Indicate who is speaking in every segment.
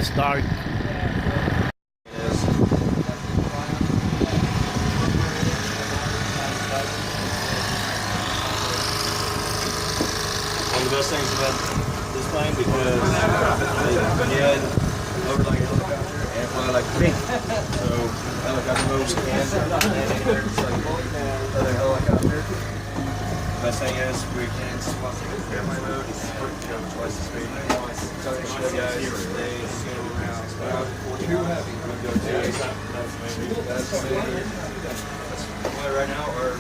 Speaker 1: it's dark.
Speaker 2: One of the best things about this plane because it can over like a helicopter and fly like a plane. So helicopter mode we can anywhere just like other helicopter. Best thing is we can swap to airplane mode. It's go twice the speed. So to show you guys they go around about 40 knots. We go that's right now our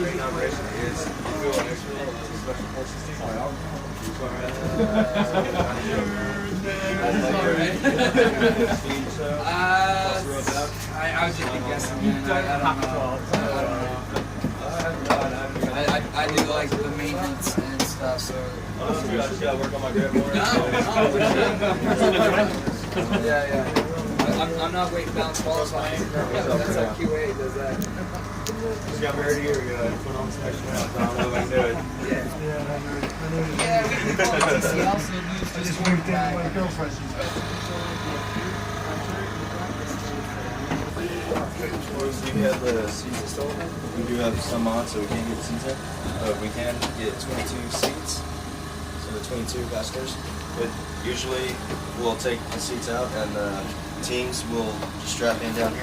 Speaker 2: main operation is we go next to special forces team.
Speaker 3: I was just guessing, man. I do like the maintenance and stuff, so.
Speaker 2: I just gotta work on my grip more.
Speaker 3: Yeah. I'm not weight and balance qualified. That's how QA does that.
Speaker 2: Just got married a year ago. Put on some extra pounds. I don't know if I can do it.
Speaker 3: Yeah, we call it TCL, so lose just one bag.
Speaker 2: We have the seats installed. We do have some on, so we can't get seats in. But we can get 22 seats. So the 22 passengers. But usually we'll take the seats out and the teams will just strap in down here.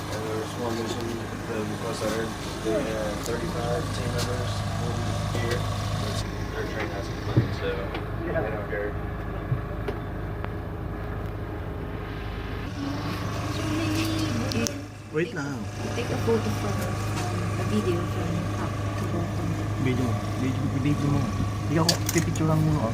Speaker 2: And there's one mission, the request I heard, the 35 team members will be here. Their train has to plane, so they don't care.
Speaker 1: Wait now.
Speaker 4: Take a photo from a video from top to bottom.
Speaker 1: Video mo. Video mo. Hindi ako pipicturean muna.